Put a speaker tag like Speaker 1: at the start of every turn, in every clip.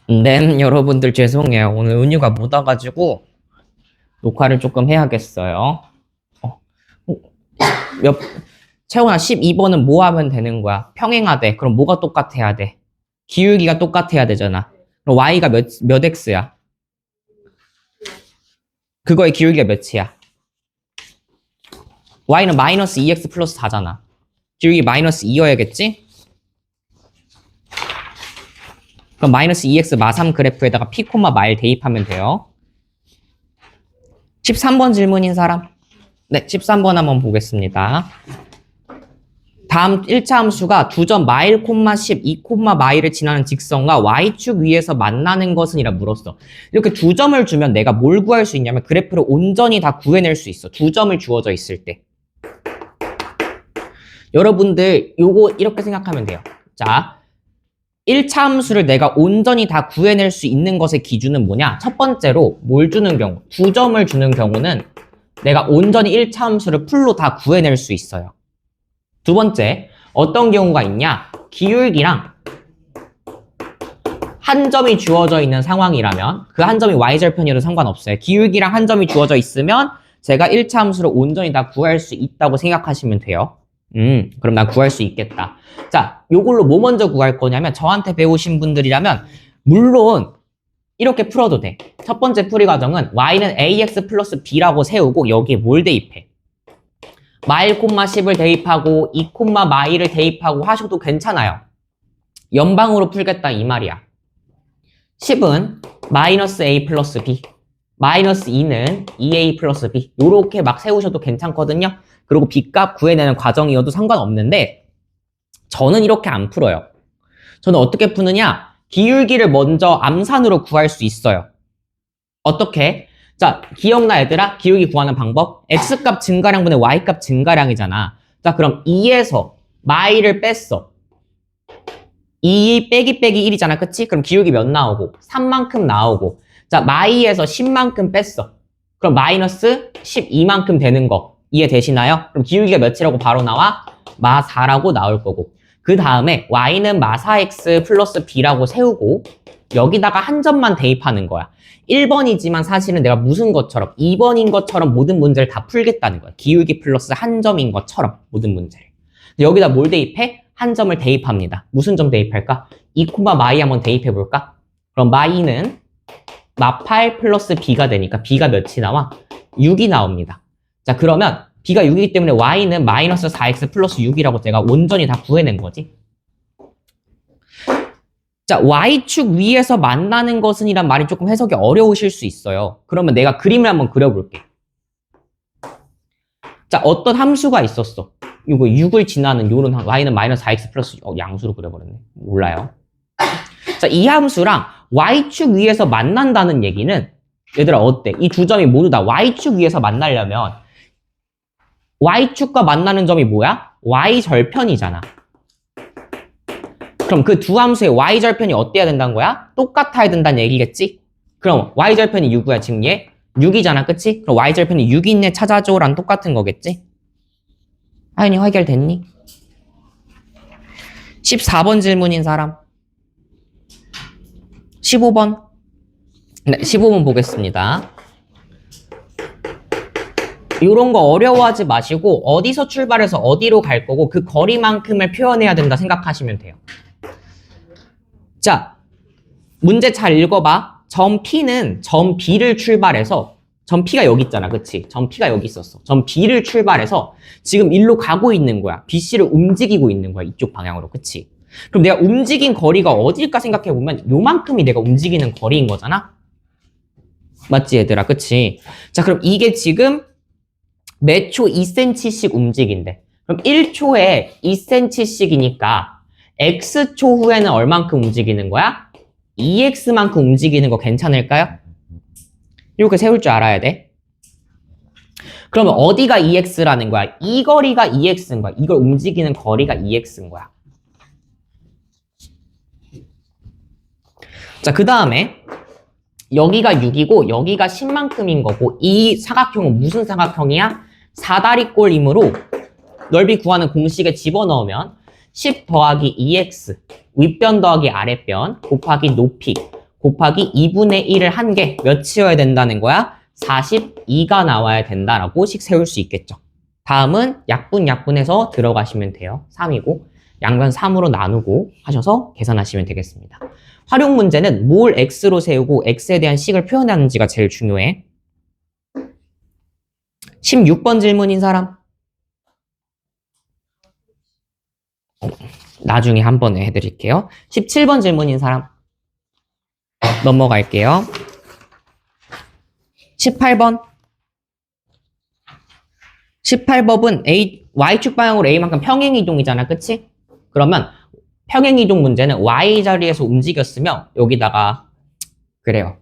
Speaker 1: 네, 여러분들 죄송해요. 오늘 은유가 못 와가지고 녹화를 조금 해야겠어요. 어, 몇, 채원아 12번은 뭐 하면 되는 거야? 평행하대. 그럼 뭐가 똑같아야 돼? 기울기가 똑같아야 되잖아. 그럼 y가 몇 x야? 그거의 기울기가 몇이야? y는 마이너스 2x 플러스 4잖아. 기울기 마이너스 2여야겠지? 그럼 마이너스 2x 마3 그래프에다가 p, 마일 대입하면 돼요. 13번 질문인 사람? 네, 13번 한번 보겠습니다. 다음 1차 함수가 두 점 마일, 10, 2, 마일을 지나는 직선과 y축 위에서 만나는 것은 이라 물었어. 이렇게 두 점을 주면 내가 뭘 구할 수 있냐면 그래프를 온전히 다 구해낼 수 있어. 두 점을 주어져 있을 때. 여러분들 요거 이렇게 생각하면 돼요. 자, 1차 함수를 내가 온전히 다 구해낼 수 있는 것의 기준은 뭐냐? 첫 번째로 뭘 주는 경우? 두 점을 주는 경우는 내가 온전히 1차 함수를 풀로 다 구해낼 수 있어요. 두 번째, 어떤 경우가 있냐? 기울기랑 한 점이 주어져 있는 상황이라면 그 한 점이 y절편이어도 상관없어요. 기울기랑 한 점이 주어져 있으면 제가 1차 함수를 온전히 다 구할 수 있다고 생각하시면 돼요. 그럼 난 구할 수 있겠다. 자, 요걸로 뭐 먼저 구할 거냐면 저한테 배우신 분들이라면 물론 이렇게 풀어도 돼. 첫 번째 풀이 과정은 y는 ax 플러스 b라고 세우고 여기에 뭘 대입해? 마일, 10을 대입하고 2, 마일을 대입하고 하셔도 괜찮아요. 연방으로 풀겠다 이 말이야. 10은 마이너스 a 플러스 b, 마이너스 2는 2a 플러스 b 요렇게 막 세우셔도 괜찮거든요. 그리고 b값 구해내는 과정이어도 상관없는데 저는 이렇게 안 풀어요. 저는 어떻게 푸느냐? 기울기를 먼저 암산으로 구할 수 있어요. 어떻게? 자, 기억나 얘들아? 기울기 구하는 방법? x값 증가량분의 y값 증가량이잖아. 자, 그럼 2에서 마일을 뺐어. 2 빼기 1이잖아. 그치? 그럼 기울기 몇 나오고? 3만큼 나오고. 자, 마이에서 10만큼 뺐어. 그럼 마이너스 12만큼 되는 거. 이해되시나요? 그럼 기울기가 몇이라고 바로 나와? 마 4라고 나올 거고. 그 다음에 y는 마 4x 플러스 b라고 세우고 여기다가 한 점만 대입하는 거야. 1번이지만 사실은 내가 무슨 것처럼 2번인 것처럼 모든 문제를 다 풀겠다는 거야. 기울기 플러스 한 점인 것처럼 모든 문제를. 여기다 뭘 대입해? 한 점을 대입합니다. 무슨 점 대입할까? 2, 마이 한번 대입해볼까? 그럼 마이는 마 8 플러스 b가 되니까 b가 몇이 나와? 6이 나옵니다. 자, 그러면 b가 6이기 때문에 y는 마이너스 4x 플러스 6이라고 제가 온전히 다 구해낸 거지. 자, y축 위에서 만나는 것은 이란 말이 조금 해석이 어려우실 수 있어요. 그러면 내가 그림을 한번 그려볼게. 자, 어떤 함수가 있었어. 이거 6을 지나는 요런 y는 마이너스 4x 플러스 양수로 그려버렸네. 몰라요. 자, 이 함수랑 y축 위에서 만난다는 얘기는 얘들아 어때? 이 두 점이 모두 다 y축 위에서 만나려면 y축과 만나는 점이 뭐야? y절편이잖아. 그럼 그 두 함수의 y절편이 어때야 된다는 거야? 똑같아야 된다는 얘기겠지? 그럼 y절편이 6이야 지금 얘? 6이잖아 그치? 그럼 y절편이 6이 있네 찾아줘랑 똑같은 거겠지? 하윤이 해결됐니? 14번 질문인 사람 15번 네, 15번 보겠습니다. 이런 거 어려워하지 마시고 어디서 출발해서 어디로 갈 거고 그 거리만큼을 표현해야 된다 생각하시면 돼요. 자, 문제 잘 읽어봐. 점 P는 점 B를 출발해서 점 P가 여기 있잖아. 그치? 점 P가 여기 있었어. 점 B를 출발해서 지금 일로 가고 있는 거야. BC를 움직이고 있는 거야. 이쪽 방향으로. 그치? 그럼 내가 움직인 거리가 어딜까 생각해보면 요만큼이 내가 움직이는 거리인 거잖아? 맞지 얘들아? 그치? 자, 그럼 이게 지금 매 초 2cm씩 움직인대. 그럼 1초에 2cm씩이니까 x초 후에는 얼만큼 움직이는 거야? 2x만큼 움직이는 거 괜찮을까요? 이렇게 세울 줄 알아야 돼. 그러면 어디가 2x라는 거야? 이 거리가 2x인 거야. 이걸 움직이는 거리가 2x인 거야. 자, 그 다음에 여기가 6이고 여기가 10만큼인 거고 이 사각형은 무슨 사각형이야? 사다리꼴이므로 넓이 구하는 공식에 집어넣으면 10 더하기 2x 윗변 더하기 아랫변 곱하기 높이 곱하기 2분의 1을 한 개 몇 치워야 된다는 거야? 42가 나와야 된다라고 식 세울 수 있겠죠. 다음은 약분해서 들어가시면 돼요. 3이고 양변 3으로 나누고 하셔서 계산하시면 되겠습니다. 활용 문제는 뭘 x로 세우고 x에 대한 식을 표현하는지가 제일 중요해. 16번 질문인 사람? 나중에 한 번에 해드릴게요. 17번 질문인 사람? 넘어갈게요. 18번. 18법은 y축 방향으로 a만큼 평행이동이잖아. 그치? 그러면 평행이동 문제는 y 자리에서 움직였으면 여기다가 그래요.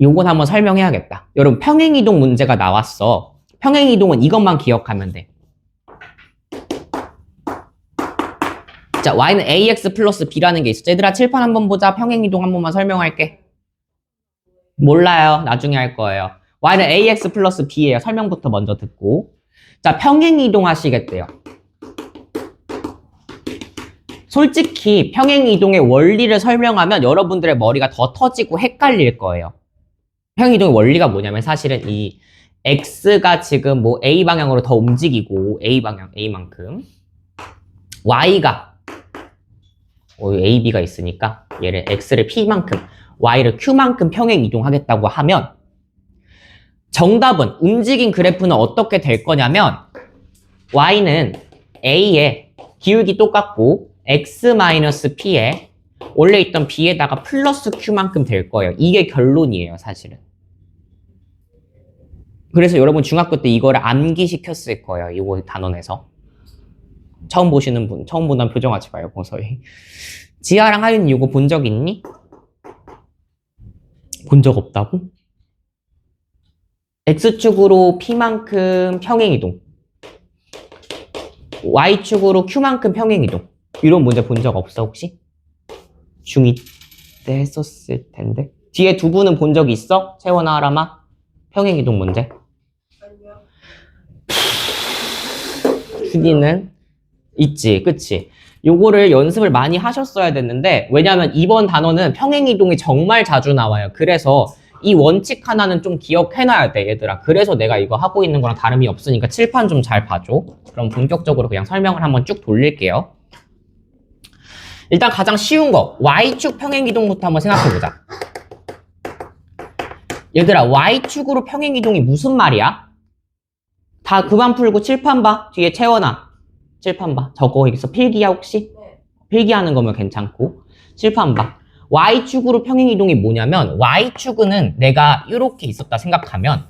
Speaker 1: 요건 한번 설명해야겠다. 여러분 평행이동 문제가 나왔어. 평행이동은 이것만 기억하면 돼. 자, y는 ax 플러스 b라는 게 있어. 얘들아 칠판 한번 보자. 평행이동 한 번만 설명할게. 몰라요. 나중에 할 거예요. y는 ax 플러스 b예요. 설명부터 먼저 듣고. 자, 평행이동 하시겠대요. 솔직히 평행이동의 원리를 설명하면 여러분들의 머리가 더 터지고 헷갈릴 거예요. 평행이동의 원리가 뭐냐면 사실은 이 x가 지금 뭐 a 방향으로 더 움직이고 a 방향, a만큼 y가 a, b가 있으니까 얘를 x를 p만큼 y를 q만큼 평행이동하겠다고 하면 정답은 움직인 그래프는 어떻게 될 거냐면 y는 a에 기울기 똑같고 x-p에 원래 있던 b에다가 플러스 q만큼 될 거예요. 이게 결론이에요, 사실은. 그래서 여러분 중학교 때 이거를 암기시켰을 거예요. 이거 단원에서. 처음 보시는 분, 처음 본다는 표정하지 말고 서희. 지아랑 하윤이 이거 본 적 있니? 본 적 없다고? x축으로 p만큼 평행이동, y축으로 q만큼 평행이동. 이런 문제 본 적 없어 혹시? 중2 때 했었을 텐데. 뒤에 두 분은 본 적 있어? 채원아, 아람아? 평행이동 문제?
Speaker 2: 아니요.
Speaker 1: 휴디는 있지, 그치? 요거를 연습을 많이 하셨어야 됐는데 왜냐하면 이번 단어는 평행이동이 정말 자주 나와요. 그래서 이 원칙 하나는 좀 기억해놔야 돼, 얘들아. 그래서 내가 이거 하고 있는 거랑 다름이 없으니까 칠판 좀 잘 봐줘. 그럼 본격적으로 그냥 설명을 한번 쭉 돌릴게요. 일단 가장 쉬운 거 y축 평행이동부터 한번 생각해보자. 얘들아 y축으로 평행이동이 무슨 말이야? 다 그만 풀고 칠판 봐. 뒤에 채원아 칠판 봐. 저거 여기서 필기야 혹시?
Speaker 2: 네.
Speaker 1: 필기하는 거면 괜찮고 칠판 봐. y축으로 평행이동이 뭐냐면 y축은 내가 이렇게 있었다 생각하면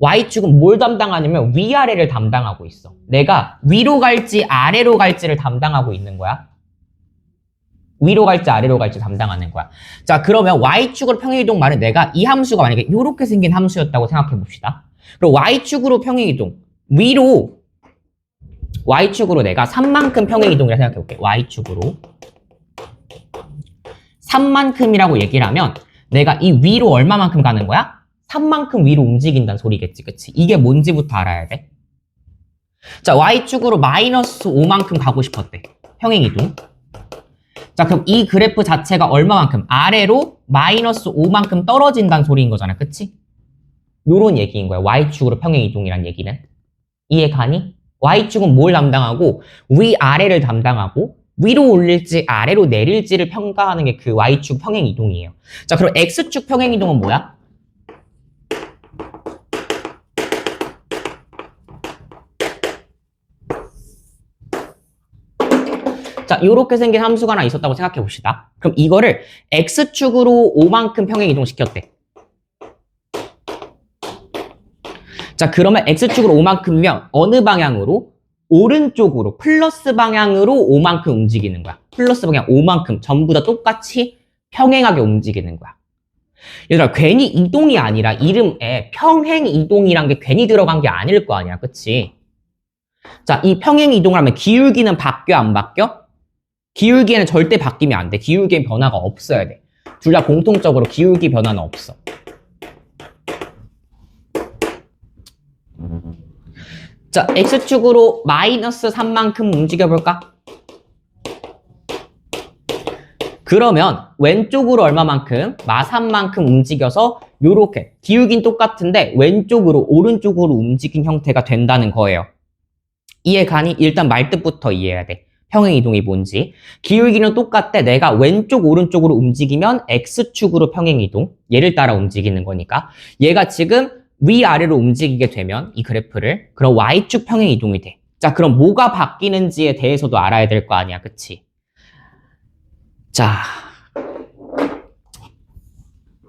Speaker 1: y축은 뭘 담당하냐면 위아래를 담당하고 있어. 내가 위로 갈지 아래로 갈지를 담당하고 있는 거야. 위로 갈지 아래로 갈지 담당하는 거야. 자, 그러면 y축으로 평행이동 말은 내가 이 함수가 만약에 이렇게 생긴 함수였다고 생각해 봅시다. 그럼 y축으로 평행이동, 위로 y축으로 내가 3만큼 평행이동이라 생각해 볼게. y축으로 3만큼이라고 얘기를 하면 내가 이 위로 얼마만큼 가는 거야? 3만큼 위로 움직인다는 소리겠지, 그치? 이게 뭔지부터 알아야 돼. 자, y축으로 마이너스 5만큼 가고 싶었대. 평행이동. 자, 그럼 이 그래프 자체가 얼마만큼? 아래로 마이너스 5만큼 떨어진다는 소리인 거잖아. 그치? 요런 얘기인 거야. y축으로 평행이동이란 얘기는. 이해 가니? y축은 뭘 담당하고 위아래를 담당하고 위로 올릴지 아래로 내릴지를 평가하는 게 그 y축 평행이동이에요. 자, 그럼 x축 평행이동은 뭐야? 자, 요렇게 생긴 함수가 하나 있었다고 생각해 봅시다. 그럼 이거를 x축으로 5만큼 평행이동 시켰대. 자, 그러면 x축으로 5만큼이면 어느 방향으로? 오른쪽으로 플러스 방향으로 5만큼 움직이는 거야. 플러스 방향 5만큼 전부 다 똑같이 평행하게 움직이는 거야. 얘들아, 괜히 이동이 아니라 이름에 평행이동이란 게 괜히 들어간 게 아닐 거 아니야. 그치? 자, 이 평행이동을 하면 기울기는 바뀌어 안 바뀌어? 기울기에는 절대 바뀌면 안 돼. 기울기엔 변화가 없어야 돼. 둘 다 공통적으로 기울기 변화는 없어. 자, x축으로 마이너스 3만큼 움직여볼까? 그러면 왼쪽으로 얼마만큼? 마3만큼 움직여서 요렇게 기울긴 똑같은데 왼쪽으로 오른쪽으로 움직인 형태가 된다는 거예요. 이해 가니? 일단 말뜻부터 이해해야 돼. 평행이동이 뭔지. 기울기는 똑같대. 내가 왼쪽 오른쪽으로 움직이면 X축으로 평행이동. 얘를 따라 움직이는 거니까. 얘가 지금 위아래로 움직이게 되면 이 그래프를 그럼 Y축 평행이동이 돼. 자, 그럼 뭐가 바뀌는지에 대해서도 알아야 될 거 아니야. 그치? 자,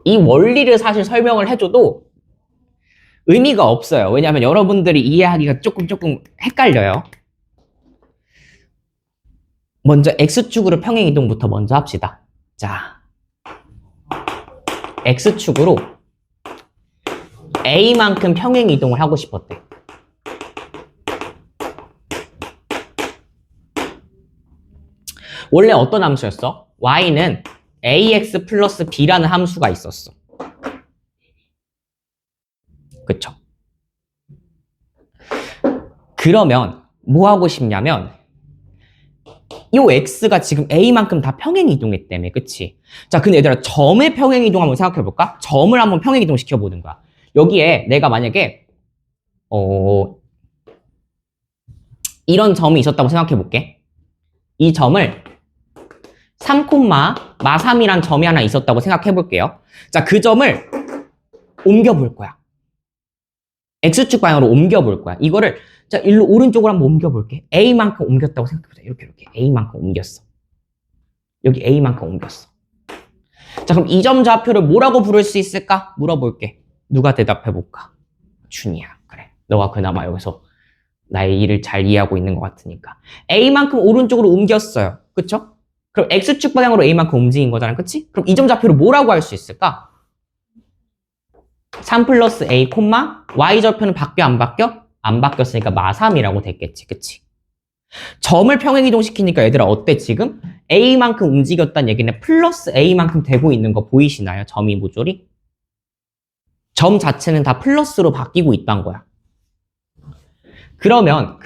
Speaker 1: 이 원리를 사실 설명을 해줘도 의미가 없어요. 왜냐하면 여러분들이 이해하기가 조금 헷갈려요. 먼저 X축으로 평행이동부터 먼저 합시다. 자, X축으로 A만큼 평행이동을 하고 싶었대. 원래 어떤 함수였어? Y는 AX 플러스 B라는 함수가 있었어. 그쵸? 그러면 뭐 하고 싶냐면 요 X가 지금 A만큼 다 평행이동했다며. 그치? 자, 근데 얘들아 점의 평행이동 한번 생각해볼까? 점을 한번 평행이동 시켜보는 거야. 여기에 내가 만약에 이런 점이 있었다고 생각해볼게. 이 점을 3, 마3이란 점이 하나 있었다고 생각해볼게요. 자, 그 점을 옮겨볼 거야. X축 방향으로 옮겨볼 거야. 이거를 자, 일로 오른쪽으로 한번 옮겨볼게. A만큼 옮겼다고 생각해보자. 이렇게 A만큼 옮겼어. 여기 A만큼 옮겼어. 자, 그럼 이 점 좌표를 뭐라고 부를 수 있을까? 물어볼게. 누가 대답해볼까? 준이야. 그래. 너가 그나마 여기서 나의 일을 잘 이해하고 있는 것 같으니까. A만큼 오른쪽으로 옮겼어요. 그쵸? 그럼 X축 방향으로 A만큼 움직인 거잖아. 그치? 그럼 이 점 좌표를 뭐라고 할 수 있을까? 3 플러스 A, Y좌표는 바뀌어 안 바뀌어? 안 바뀌었으니까 마3이라고 됐겠지. 그치? 점을 평행이동시키니까 얘들아 어때 지금? A만큼 움직였다는 얘기는 플러스 A만큼 되고 있는 거 보이시나요? 점이 모조리? 점 자체는 다 플러스로 바뀌고 있단 거야. 그러면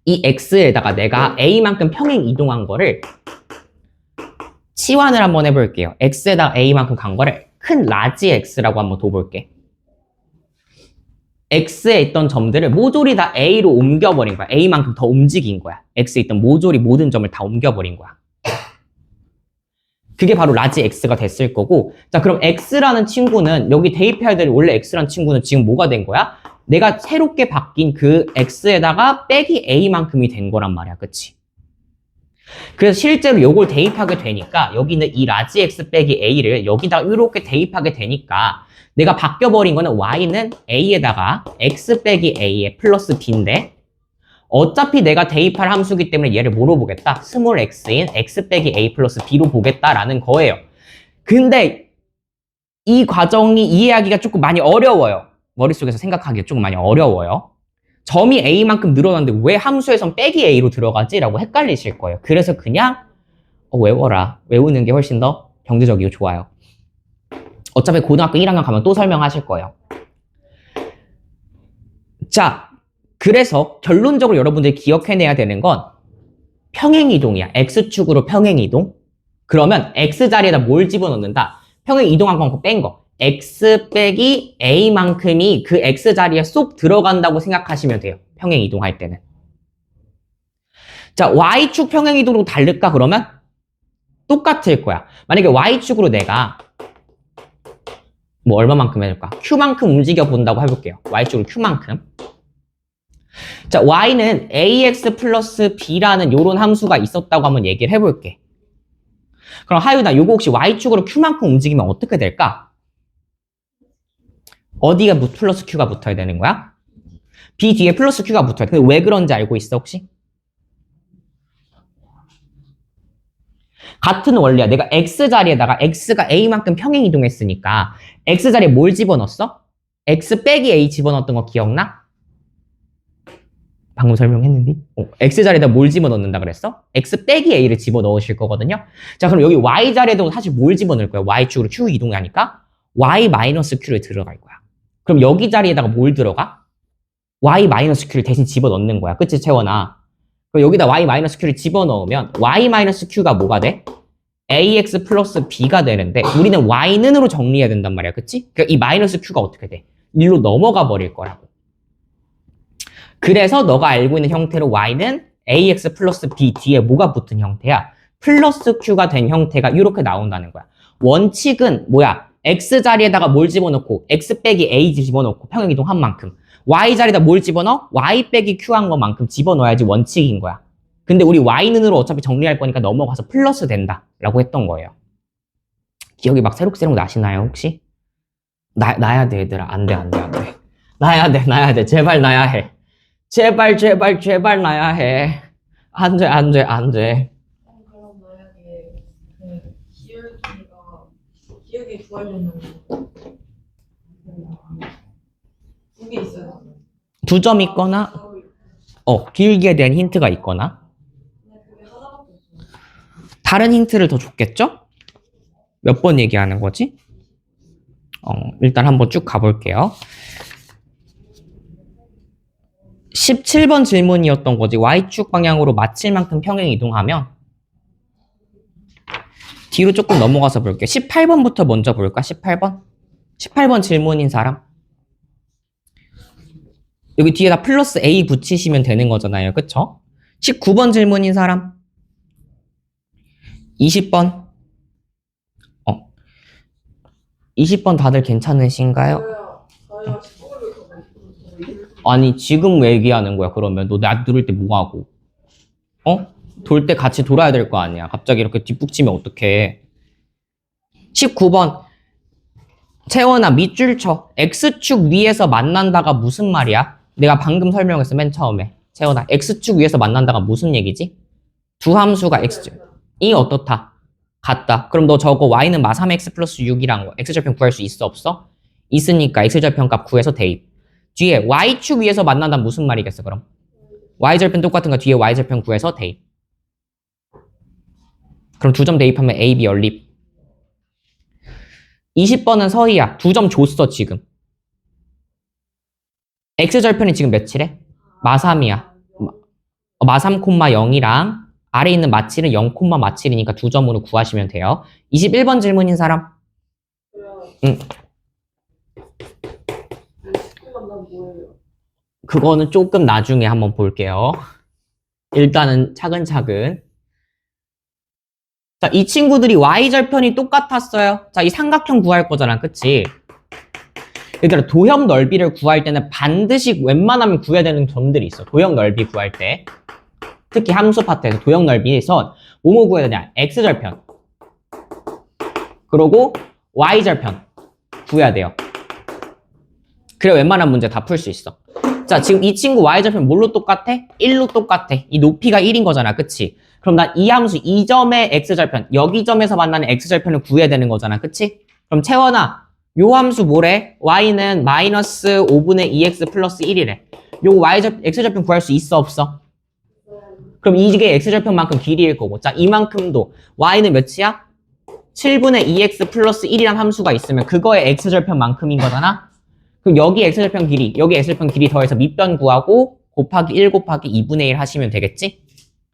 Speaker 1: 이 X에다가 내가 A만큼 평행이동한 거를 치환을 한번 해볼게요. X에다가 A만큼 간 거를 큰 라지 X라고 한번 둬볼게. X에 있던 점들을 모조리 다 A로 옮겨버린 거야. A만큼 더 움직인 거야. X에 있던 모조리 모든 점을 다 옮겨버린 거야. 그게 바로 라지 X가 됐을 거고, 자, 그럼 X라는 친구는 여기 대입해야 될 원래 X라는 친구는 지금 뭐가 된 거야? 내가 새롭게 바뀐 그 X에다가 빼기 A만큼이 된 거란 말이야. 그치? 그래서 실제로 요걸 대입하게 되니까 여기는 이 라지 X 빼기 A를 여기다가 이렇게 대입하게 되니까 내가 바뀌어버린 거는 Y는 A에다가 X 빼기 A에 플러스 B인데 어차피 내가 대입할 함수기 때문에 얘를 뭐로 보겠다? 스몰 x인 X 빼기 A 플러스 B로 보겠다라는 거예요. 근데 이 과정이 이해하기가 조금 많이 어려워요. 머릿속에서 생각하기가 조금 많이 어려워요. 점이 A만큼 늘어났는데 왜 함수에선 빼기 A로 들어가지? 라고 헷갈리실 거예요. 그래서 그냥 외워라. 외우는 게 훨씬 더 경제적이고 좋아요. 어차피 고등학교 1학년 가면 또 설명하실 거예요. 자, 그래서 결론적으로 여러분들이 기억해내야 되는 건 평행이동이야. X축으로 평행이동. 그러면 X 자리에다 뭘 집어넣는다? 평행이동한 건 뺀 거. X 빼기 A만큼이 그 X 자리에 쏙 들어간다고 생각하시면 돼요. 평행이동할 때는. 자, Y축 평행이동으로 다를까? 그러면 똑같을 거야. 만약에 Y축으로 내가 뭐 얼마만큼 해줄까? Q만큼 움직여 본다고 해볼게요. Y축으로 Q만큼. 자, Y는 AX 플러스 B라는 요런 함수가 있었다고 한번 얘기를 해볼게. 그럼 하유나 요거 혹시 Y축으로 Q만큼 움직이면 어떻게 될까? 어디가 플러스 Q가 붙어야 되는 거야? B 뒤에 플러스 Q가 붙어야 돼. 근데 왜 그런지 알고 있어 혹시? 같은 원리야. 내가 X 자리에다가 X가 A만큼 평행이동했으니까 X 자리에 뭘 집어넣었어? X 빼기 A 집어넣었던 거 기억나? 방금 설명했는데? X 자리에다 뭘 집어넣는다 그랬어? X 빼기 A를 집어넣으실 거거든요. 자, 그럼 여기 Y 자리에도 사실 뭘 집어넣을 거야? Y축으로 Q 이동하니까 Y 마이너스 Q를 들어갈 거야. 그럼 여기 자리에다가 뭘 들어가? Y 마이너스 Q를 대신 집어넣는 거야. 그치, 채원아? 그럼 여기다 Y 마이너스 Q를 집어넣으면 Y 마이너스 Q가 뭐가 돼? ax 플러스 b가 되는데 우리는 y는으로 정리해야 된단 말이야. 그치? 그러니까 이 마이너스 q가 어떻게 돼? 1로 넘어가 버릴 거라고. 그래서 너가 알고 있는 형태로 y는 ax 플러스 b 뒤에 뭐가 붙은 형태야? 플러스 q가 된 형태가 이렇게 나온다는 거야. 원칙은 뭐야? x 자리에다가 뭘 집어넣고 x 빼기 a 집어넣고 평행이동한 만큼 y 자리에다 뭘 집어넣어? y 빼기 q 한 것만큼 집어넣어야지 원칙인 거야. 근데 우리 y는으로 어차피 정리할 거니까 넘어가서 플러스 된다 라고 했던 거예요. 기억이 막 새록새록 나시나요 혹시? 나야 돼 얘들아. 안 돼. 나야 돼. 제발 나야 해. 제발 나야 해. 안 돼.
Speaker 2: 그럼 만약에 그 기울기 구하려면 두 개 있어요.
Speaker 1: 두 점 있거나 기울기에 대한 힌트가 있거나
Speaker 2: 근데 그게 하나밖에 없어요.
Speaker 1: 다른 힌트를 더 줬겠죠? 몇 번 얘기하는 거지? 일단 한번 쭉 가볼게요. 17번 질문이었던 거지. Y축 방향으로 마칠 만큼 평행 이동하면 뒤로 조금 넘어가서 볼게요. 18번부터 먼저 볼까? 18번 질문인 사람. 여기 뒤에다 플러스 A 붙이시면 되는 거잖아요. 그쵸? 19번 질문인 사람. 20번. 20번 다들 괜찮으신가요?
Speaker 2: 저요 19를
Speaker 1: 아니 지금 왜 얘기하는 거야 그러면? 너 나 들을 때 뭐하고? 돌 때 같이 돌아야 될 거 아니야. 갑자기 이렇게 뒷북치면 어떡해. 19번 채원아 밑줄 쳐. X축 위에서 만난다가 무슨 말이야? 내가 방금 설명했어 맨 처음에. 채원아 X축 위에서 만난다가 무슨 얘기지? 두 함수가 X축 이 어떻다? 같다. 그럼 너 저거 y는 마 3x 플러스 6이랑 x절편 구할 수 있어 없어? 있으니까 x절편 값 구해서 대입. 뒤에 y축 위에서 만난다면 무슨 말이겠어 그럼? y절편 똑같은 거 뒤에 y절편 구해서 대입. 그럼 두 점 대입하면 a, b 연립. 20번은 서희야. 두 점 줬어 지금. x절편이 지금 며칠에? 마 3이야. 마 3, 0이랑 아래 있는 마7은 0, 마7이니까 두 점으로 구하시면 돼요. 21번 질문인 사람. 응.
Speaker 2: 19만 뭐예요?
Speaker 1: 그거는 조금 나중에 한번 볼게요. 일단은 차근차근. 자, 이 친구들이 y절편이 똑같았어요. 자, 이 삼각형 구할 거잖아. 그치? 얘들아, 도형 넓이를 구할 때는 반드시 웬만하면 구해야 되는 점들이 있어. 도형 넓이 구할 때. 특히 함수 파트에서 도형 넓이에서 뭐뭐 구해야 되냐? x절편. 그리고 y절편 구해야 돼요. 그래 웬만한 문제 다 풀 수 있어. 자, 지금 이 친구 y절편 뭘로 똑같아? 1로 똑같아. 이 높이가 1인 거잖아. 그치? 그럼 난 이 함수 이 점의 x절편, 여기 점에서 만나는 x절편을 구해야 되는 거잖아. 그치? 그럼 채원아, 요 함수 뭐래? y는 마이너스 5분의 2x 플러스 1이래. 요 x절편 구할 수 있어 없어? 그럼 이게 x절편만큼 길이일 거고. 자, 이만큼도 y는 몇이야? 7분의 2x 플러스 1이란 함수가 있으면 그거의 x절편만큼인 거잖아? 그럼 여기 x절편 길이, 여기 x절편 길이 더해서 밑변 구하고 곱하기 1 곱하기 2분의 1 하시면 되겠지?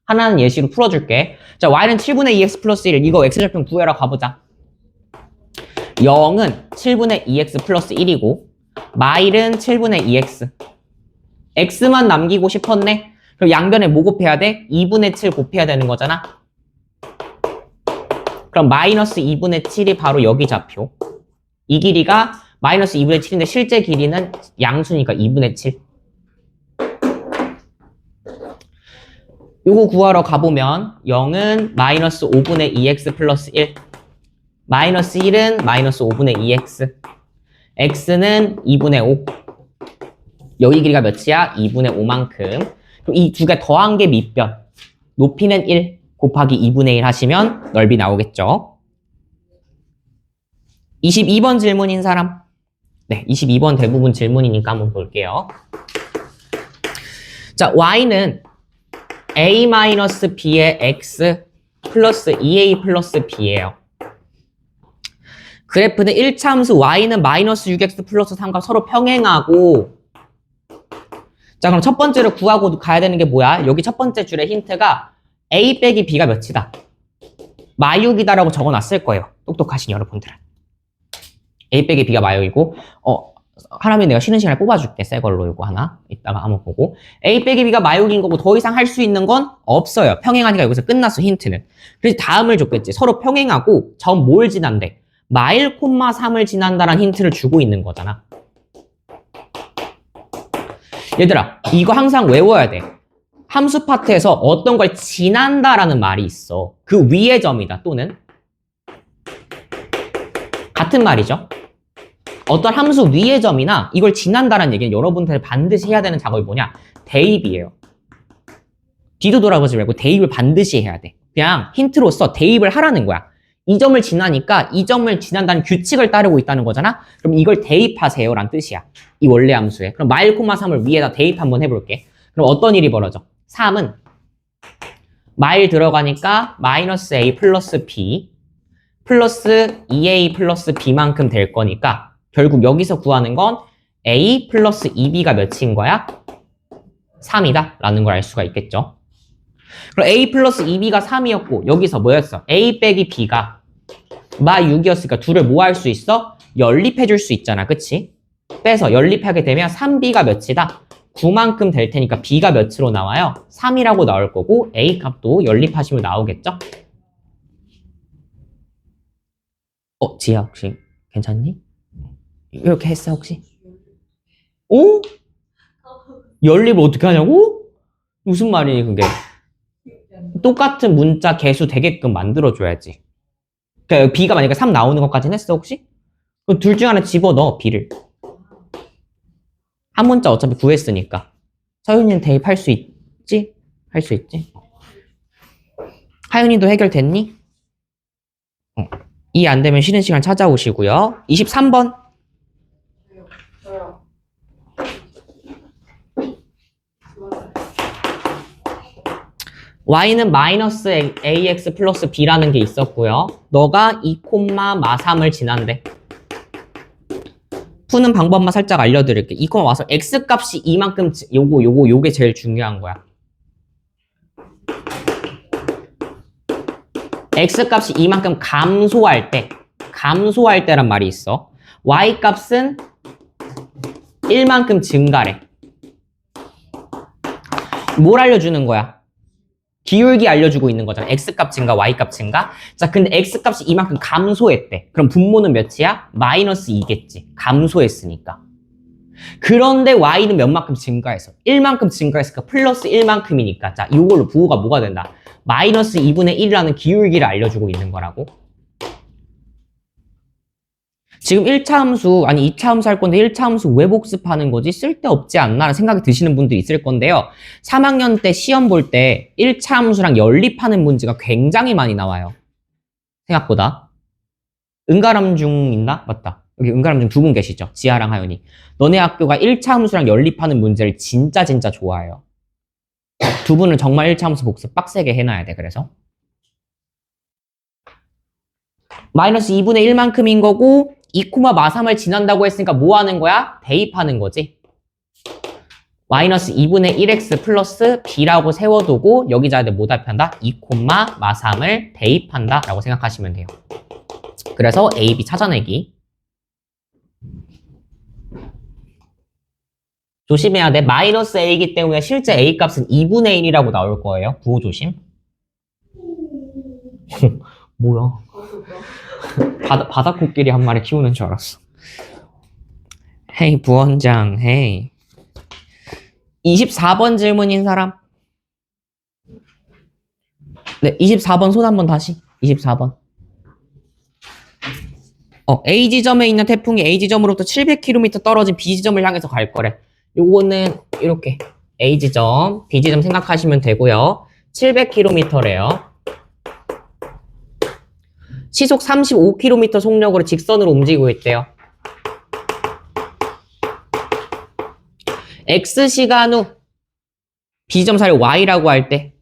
Speaker 1: 하나는 예시로 풀어줄게. 자, y는 7분의 2x 플러스 1, 이거 x절편 구해라 가보자. 0은 7분의 2x 플러스 1이고 마일은 7분의 2x. x만 남기고 싶었네? 그럼 양변에 뭐 곱해야 돼? 2분의 7 곱해야 되는 거잖아? 그럼 마이너스 2분의 7이 바로 여기 좌표. 이 길이가 마이너스 2분의 7인데 실제 길이는 양수니까 2분의 7. 요거 구하러 가보면 0은 마이너스 5분의 2x 플러스 1. 마이너스 1은 마이너스 5분의 2x. x는 2분의 5. 여기 길이가 몇이야? 2분의 5만큼. 그럼 이 두 개 더한 게 밑변. 높이는 1 곱하기 2분의 1 하시면 넓이 나오겠죠. 22번 질문인 사람. 네, 22번 대부분 질문이니까 한번 볼게요. 자, y는 a-b의 x 플러스 2a 플러스 b예요. 그래프는 1차 함수 y는 마이너스 6x 플러스 3과 서로 평행하고, 자, 그럼 첫 번째로 구하고 가야 되는 게 뭐야? 여기 첫 번째 줄의 힌트가 a 빼기 b가 몇이다? 마육이다라고 적어놨을 거예요. 똑똑하신 여러분들은. A 빼기 B가 마육이고, 하라면 내가 쉬는 시간에 뽑아줄게. 새 걸로 이거 하나. 이따가 한번 보고. A 빼기 B가 마육인 거고 더 이상 할 수 있는 건 없어요. 평행하니까 여기서 끝났어, 힌트는. 그래서 다음을 줬겠지. 서로 평행하고 점 뭘 지난대? 마일 콤마 3을 지난다라는 힌트를 주고 있는 거잖아. 얘들아, 이거 항상 외워야 돼. 함수 파트에서 어떤 걸 지난다라는 말이 있어. 그 위의 점이다, 또는. 같은 말이죠. 어떤 함수 위의 점이나 이걸 지난다라는 얘기는 여러분들 반드시 해야 되는 작업이 뭐냐? 대입이에요. 뒤도 돌아보지 말고 대입을 반드시 해야 돼. 그냥 힌트로서 대입을 하라는 거야. 이 점을 지나니까 이 점을 지난다는 규칙을 따르고 있다는 거잖아? 그럼 이걸 대입하세요 라는 뜻이야. 이 원래 함수에. 그럼 마일 콤마 3을 위에다 대입 한번 해볼게. 그럼 어떤 일이 벌어져? 3은 마일 들어가니까 마이너스 A 플러스 B 플러스 2A 플러스 B만큼 될 거니까 결국 여기서 구하는 건 A 플러스 2B가 몇인 거야? 3이다 라는 걸 알 수가 있겠죠. 그럼 A 플러스 2B가 3이었고 여기서 뭐였어? A 빼기 B가 마 6이었으니까 둘을 뭐 할 수 있어? 연립해 줄 수 있잖아. 그치? 빼서 연립하게 되면 3B가 몇이다? 9만큼 될 테니까 B가 몇으로 나와요? 3이라고 나올 거고 A 값도 연립하시면 나오겠죠? 지아 혹시 괜찮니? 이렇게 했어 혹시? 오? 연립을 어떻게 하냐고? 무슨 말이니 그게? 똑같은 문자 개수 되게끔 만들어줘야지. 그러니까 B가 만약에 3 나오는 것까지는 했어 혹시? 그럼 둘 중 하나 집어넣어 B를. 한 문자 어차피 구했으니까. 서윤이는 대입할 수 있지? 할 수 있지? 하윤이도 해결됐니? 이해 안 되면 쉬는 시간 찾아오시고요. 23번.
Speaker 2: 저요.
Speaker 1: y는 마이너스 ax 플러스 b라는 게 있었고요. 너가 2 콤마 마 3을 지난대. 푸는 방법만 살짝 알려드릴게. 2 콤마 마 3, x 값이 이만큼 요게 제일 중요한 거야. x 값이 이만큼 감소할 때란 말이 있어. y 값은 1만큼 증가래. 뭘 알려주는 거야? 기울기 알려주고 있는 거잖아. x값 증가, y값 증가. 자, 근데 x값이 이만큼 감소했대. 그럼 분모는 몇이야? 마이너스 2겠지. 감소했으니까. 그런데 y는 몇만큼 증가했어? 1만큼 증가했으니까 플러스 1만큼이니까. 자, 이걸로 부호가 뭐가 된다? 마이너스 2분의 1이라는 기울기를 알려주고 있는 거라고. 지금 1차 함수, 아니 2차 함수 할 건데 1차 함수 왜 복습하는 거지? 쓸데없지 않나? 라는 생각이 드시는 분들이 있을 건데요. 3학년 때 시험 볼 때 1차 함수랑 연립하는 문제가 굉장히 많이 나와요. 생각보다. 은가람중 있나? 맞다. 여기 은가람중 두 분 계시죠? 지아랑 하연이. 너네 학교가 1차 함수랑 연립하는 문제를 진짜 좋아해요. 두 분은 정말 1차 함수 복습 빡세게 해놔야 돼. 그래서. 마이너스 2분의 1만큼인 거고 2, 마 3을 지난다고 했으니까 뭐 하는 거야? 대입하는 거지. 마이너스 2분의 1x 플러스 b라고 세워두고 여기자한테 뭐 답한다? 2, 마 3을 대입한다 라고 생각하시면 돼요. 그래서 a, b 찾아내기. 조심해야 돼. 마이너스 a이기 때문에 실제 a 값은 2분의 1이라고 나올 거예요. 구호 조심. 뭐야? 바다코끼리 한 마리 키우는 줄 알았어. 헤이 부원장 헤이. 24번 질문인 사람. 네, 24번 손 한번 다시. 24번. A 지점에 있는 태풍이 A 지점으로부터 700km 떨어진 B 지점을 향해서 갈 거래. 요거는 이렇게 A 지점, B 지점 생각하시면 되고요. 700km래요. 시속 35km 속력으로 직선으로 움직이고 있대요. X시간 후 B점 사이를 Y라고 할 때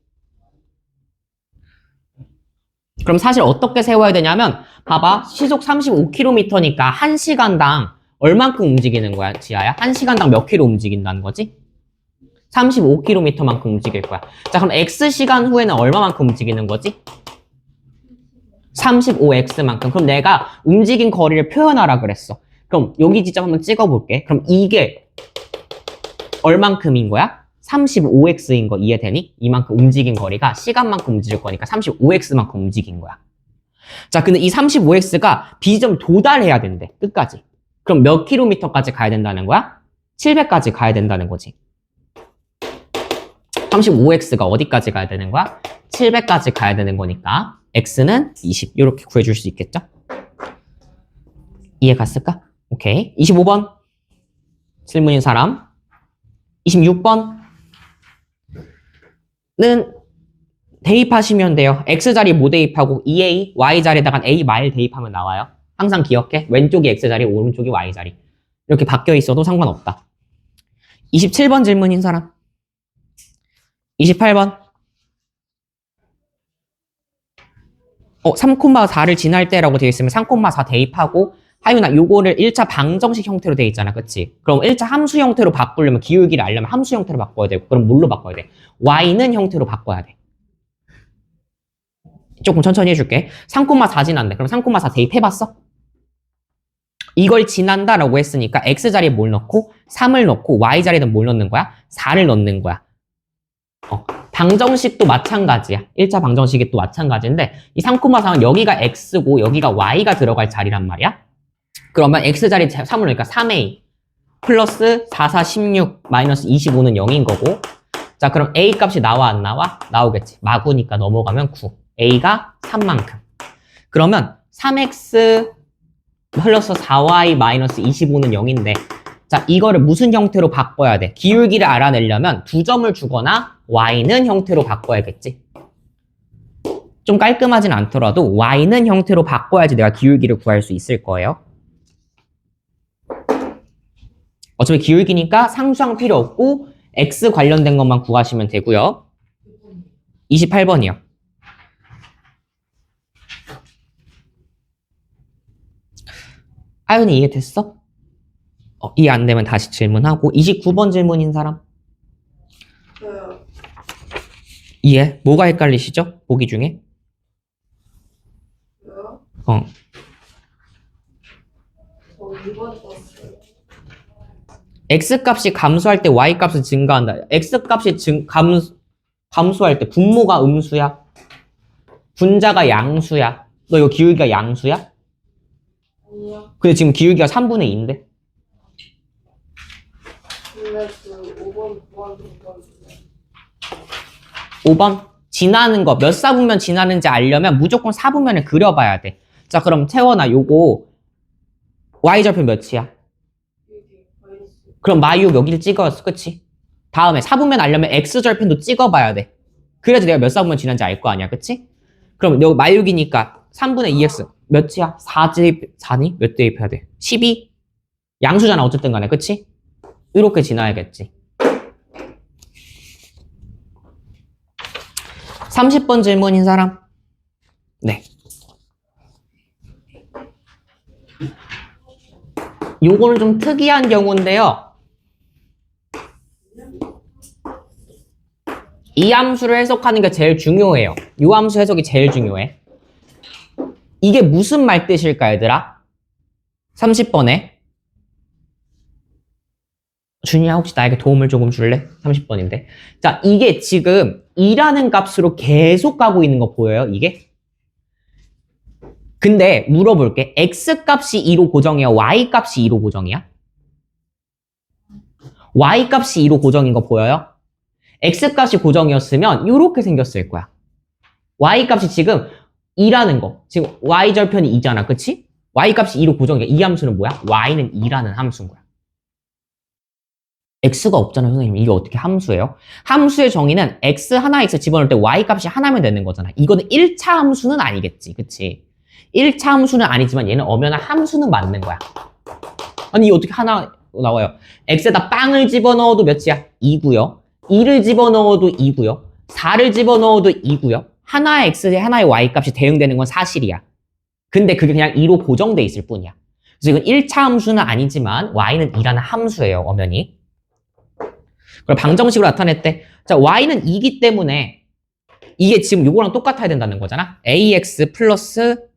Speaker 1: 그럼 사실 어떻게 세워야 되냐면 봐봐. 시속 35km니까 1시간당 얼만큼 움직이는 거야, 지아야? 1시간당 몇 킬로 움직인다는 거지? 35km만큼 움직일 거야. 자, 그럼 X시간 후에는 얼마만큼 움직이는 거지? 35x만큼. 그럼 내가 움직인 거리를 표현하라 그랬어. 그럼 여기 지점 한번 찍어볼게. 그럼 이게 얼만큼인 거야? 35x인 거 이해되니? 이만큼 움직인 거리가 시간만큼 움직일 거니까 35x만큼 움직인 거야. 자, 근데 이 35x가 B점 도달해야 된대. 끝까지. 그럼 몇 킬로미터까지 가야 된다는 거야? 700까지 가야 된다는 거지. 35x가 어디까지 가야 되는 거야? 700까지 가야 되는 거니까 x는 20 이렇게 구해줄 수 있겠죠? 이해 갔을까? 오케이. 25번 질문인 사람. 26번은 대입하시면 돼요. x자리 뭐 대입하고 2a, y자리에다가 a 마일 대입하면 나와요. 항상 기억해. 왼쪽이 x자리, 오른쪽이 y자리. 이렇게 바뀌어 있어도 상관없다. 27번 질문인 사람. 28번. 3,4를 지날 때라고 되어 있으면 3,4 대입하고 하윤아 요거를 1차 방정식 형태로 되어 있잖아. 그치? 그럼 1차 함수 형태로 바꾸려면 기울기를 알려면 함수 형태로 바꿔야 되고 그럼 뭘로 바꿔야 돼? y는 형태로 바꿔야 돼. 조금 천천히 해줄게. 3,4 지난대. 그럼 3,4 대입해봤어? 이걸 지난다라고 했으니까 x자리에 뭘 넣고 3을 넣고 y자리에는 뭘 넣는 거야? 4를 넣는 거야. 방정식도 마찬가지야. 1차 방정식이 또 마찬가지인데 이 3,4는 여기가 x고 여기가 y가 들어갈 자리란 말이야. 그러면 x자리 3을 넣으니까 3a 플러스 4, 4, 16 마이너스 25는 0인 거고 자 그럼 a 값이 나와 안 나와? 나오겠지. 마구니까 넘어가면 9. a가 3만큼. 그러면 3x 플러스 4y 마이너스 25는 0인데 자 이거를 무슨 형태로 바꿔야 돼? 기울기를 알아내려면 2점을 주거나 y는 형태로 바꿔야겠지. 좀 깔끔하진 않더라도 y는 형태로 바꿔야지 내가 기울기를 구할 수 있을 거예요. 어차피 기울기니까 상수항 필요 없고 x 관련된 것만 구하시면 되고요. 28번이요. 하윤이 이해됐어? 이해 안 되면 다시 질문하고 29번 질문인 사람.
Speaker 2: 저요.
Speaker 1: 이해? 뭐가 헷갈리시죠? 보기 중에?
Speaker 2: 저요? 저 2번 썼어요.
Speaker 1: x값이 감소할 때 y값은 증가한다. x값이 감소할 때 분모가 음수야? 분자가 양수야? 너 이거 기울기가 양수야?
Speaker 2: 아니요.
Speaker 1: 근데 지금 기울기가 3분의 2인데?
Speaker 2: 근데 그 5번, 9번, 6번.
Speaker 1: 5번 지나는 거 몇 사분면 지나는지 알려면 무조건 사분면을 그려봐야 돼. 자 그럼 태원아 요거 y절편 몇이야?
Speaker 2: 여기 마이너스.
Speaker 1: 그럼 마유 여기를 찍었어. 그치? 다음에 사분면 알려면 x절편도 찍어봐야 돼. 그래야지 내가 몇 사분면 지난지 알 거 아니야. 그치? 그럼 여기 마유기니까 3분의 2x 몇이야? 4 대입, 4니? 몇 대입해야 돼? 12? 양수잖아 어쨌든 간에. 그치? 이렇게 지나야겠지. 30번 질문인 사람. 네. 요거는 좀 특이한 경우인데요. 이 함수를 해석하는 게 제일 중요해요. 이 함수 해석이 제일 중요해. 이게 무슨 말 뜻일까, 얘들아? 30번에. 준이야, 혹시 나에게 도움을 조금 줄래? 30번인데. 자, 이게 지금 2라는 값으로 계속 가고 있는 거 보여요, 이게? 근데 물어볼게. x값이 2로 고정이야? y값이 2로 고정이야? y값이 2로 고정인 거 보여요? x값이 고정이었으면 이렇게 생겼을 거야. y값이 지금 2라는 거. 지금 y절편이 2잖아. 그치? y값이 2로 고정이야. 이 함수는 뭐야? y는 2라는 함수인 거야. x가 없잖아요, 선생님. 이게 어떻게 함수예요? 함수의 정의는 x 하나 x 집어넣을 때 y값이 하나면 되는 거잖아. 이거는 1차 함수는 아니겠지. 그치? 1차 함수는 아니지만 얘는 엄연한 함수는 맞는 거야. 아니 이게 어떻게 하나 나와요? x에다 빵을 집어넣어도 몇이야? 2고요. 2를 집어넣어도 2고요. 4를 집어넣어도 2고요. 하나의 x에 하나의 y값이 대응되는 건 사실이야. 근데 그게 그냥 2로 고정돼 있을 뿐이야. 그래서 이건 1차 함수는 아니지만 y는 2라는 함수예요. 엄연히. 그걸 방정식으로 나타냈대. 자, y는 2기 때문에 이게 지금 요거랑 똑같아야 된다는 거잖아. ax 플러스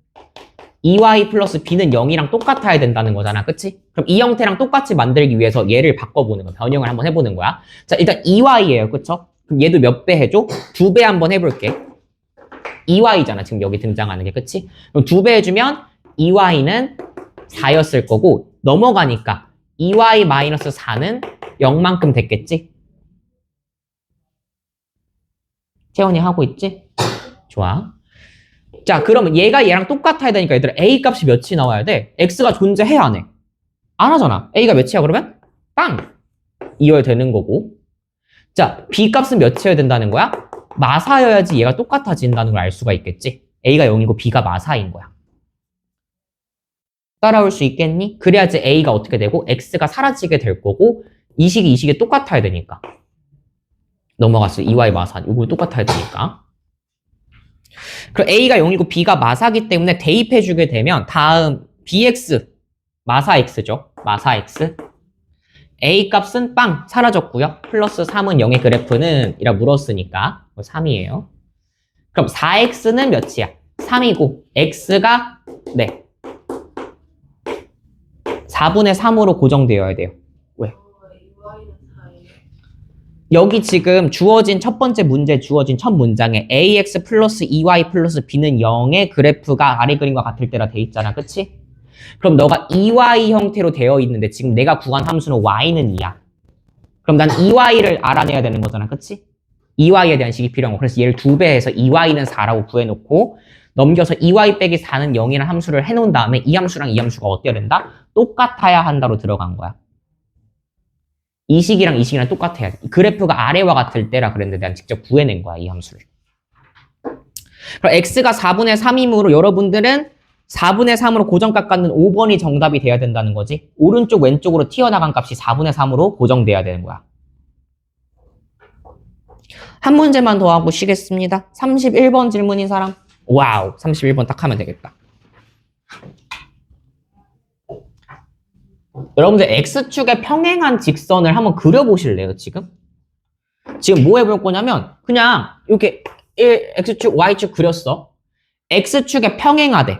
Speaker 1: 2y 플러스 b는 0이랑 똑같아야 된다는 거잖아. 그치? 그럼 이 형태랑 똑같이 만들기 위해서 얘를 바꿔보는 거야. 변형을 한번 해보는 거야. 자, 일단 2y예요. 그쵸? 그럼 얘도 몇 배 해줘? 2배 한번 해볼게. 2y잖아. 지금 여기 등장하는 게. 그치? 그럼 2배 해주면 2y는 4였을 거고 넘어가니까 2y 마이너스 4는 0만큼 됐겠지? 채원이 하고 있지? 좋아. 자, 그러면 얘가 얘랑 똑같아야 되니까 얘들아 a 값이 몇이 나와야 돼? x가 존재해 안 해? 안 하잖아. a가 몇이야 그러면? 빵! 2여야 되는 거고. 자, b 값은 몇이어야 된다는 거야? 마사여야지 얘가 똑같아진다는 걸 알 수가 있겠지? a가 0이고 b가 마사인 거야. 따라올 수 있겠니? 그래야지 a가 어떻게 되고 x가 사라지게 될 거고 이 식이 이 식이 똑같아야 되니까. 넘어갔어. 2y 마사. 이거 똑같아야 되니까. 그럼 a가 0이고 b가 마사기 때문에 대입해주게 되면 다음 bx 마사 x죠. 마사 x. a 값은 빵 사라졌고요. 플러스 3은 0의 그래프는 이라 물었으니까 3이에요. 그럼 4x는 몇이야? 3이고 x가 네 4분의 3으로 고정되어야 돼요. 왜?
Speaker 2: y는 4예요.
Speaker 1: 여기 지금 주어진 첫 번째 문제 주어진 첫 문장에 ax 플러스 2y 플러스 b는 0의 그래프가 아래 그림과 같을 때라 돼 있잖아. 그치? 그럼 너가 2y 형태로 되어 있는데 지금 내가 구한 함수는 y는 2야. 그럼 난 2y를 알아내야 되는 거잖아. 그치? 2y에 대한 식이 필요한 거. 그래서 얘를 2배 해서 2y는 4라고 구해놓고 넘겨서 2y 빼기 4는 0이라는 함수를 해놓은 다음에 이 함수랑 이 함수가 어때야 된다? 똑같아야 한다로 들어간 거야. 이 식이랑 이 식이랑 똑같아야 돼. 그래프가 아래와 같을 때라 그랬는데 난 직접 구해낸 거야, 이 함수를. 그럼 x가 4분의 3이므로 여러분들은 4분의 3으로 고정 깎았는 5번이 정답이 돼야 된다는 거지. 오른쪽 왼쪽으로 튀어나간 값이 4분의 3으로 고정돼야 되는 거야. 한 문제만 더 하고 쉬겠습니다. 31번 질문인 사람. 와우, 31번 딱 하면 되겠다. 여러분들 x축에 평행한 직선을 한번 그려보실래요, 지금? 지금 뭐 해볼 거냐면 그냥 이렇게 x축, y축 그렸어. x축에 평행하대.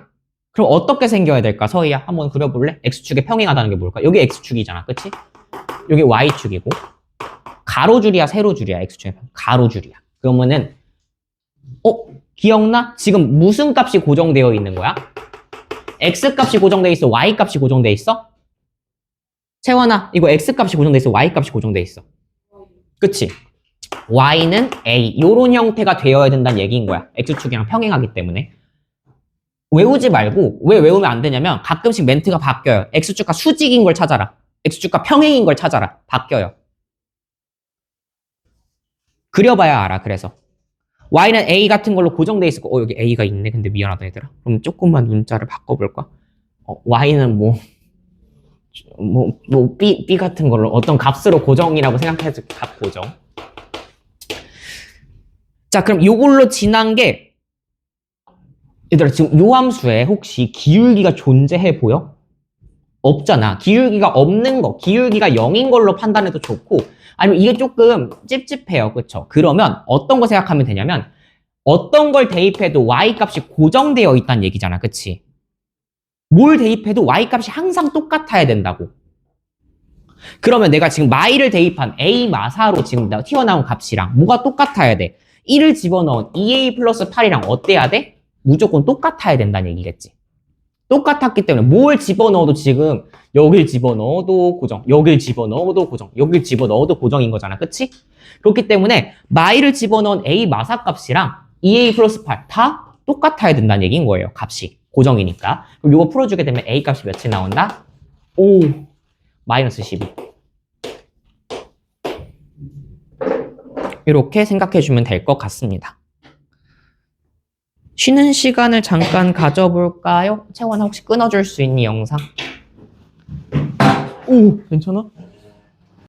Speaker 1: 그럼 어떻게 생겨야 될까? 서희야, 한번 그려볼래? x축에 평행하다는 게 뭘까? 여기 x축이잖아, 그치? 여기 y축이고 가로줄이야, 세로줄이야? x축에 가로줄이야. 그러면은 기억나? 지금 무슨 값이 고정되어 있는 거야? x 값이 고정되어 있어? y 값이 고정되어 있어? 채원아, 이거 x 값이 고정되어 있어? y 값이 고정되어 있어? 그치? y는 a 요런 형태가 되어야 된다는 얘기인 거야. x축이랑 평행하기 때문에. 외우지 말고 왜 외우면 안 되냐면 가끔씩 멘트가 바뀌어요. x축과 수직인 걸 찾아라. x축과 평행인 걸 찾아라. 바뀌어요. 그려봐야 알아. 그래서 y는 a 같은 걸로 고정돼 있을 거. 여기 a가 있네. 근데 미안하다 얘들아. 그럼 조금만 문자를 바꿔볼까? y는 b 같은 걸로 어떤 값으로 고정이라고 생각해서 값 고정. 자, 그럼 요걸로 지난 게 얘들아 지금 요 함수에 혹시 기울기가 존재해 보여? 없잖아. 기울기가 없는 거, 기울기가 0인 걸로 판단해도 좋고 아니면 이게 조금 찝찝해요. 그쵸? 그러면 어떤 거 생각하면 되냐면 어떤 걸 대입해도 y값이 고정되어 있다는 얘기잖아. 그치? 뭘 대입해도 y값이 항상 똑같아야 된다고. 그러면 내가 지금 y를 대입한 a 마사로 지금 튀어나온 값이랑 뭐가 똑같아야 돼? 1을 집어넣은 2a 플러스 8이랑 어때야 돼? 무조건 똑같아야 된다는 얘기겠지. 똑같았기 때문에 뭘 집어넣어도 지금 여길 집어넣어도 고정, 여길 집어넣어도 고정, 여길 집어넣어도 고정인 거잖아. 그치? 그렇기 때문에 y를 집어넣은 a 마사 값이랑 2a 플러스 8 다 똑같아야 된다는 얘기인 거예요. 값이 고정이니까. 그럼 이거 풀어주게 되면 a 값이 몇이 나온다? 오, 마이너스 12. 이렇게 생각해주면 될 것 같습니다. 쉬는 시간을 잠깐 가져볼까요? 채원아 혹시 끊어줄 수 있니 영상? 오, 괜찮아?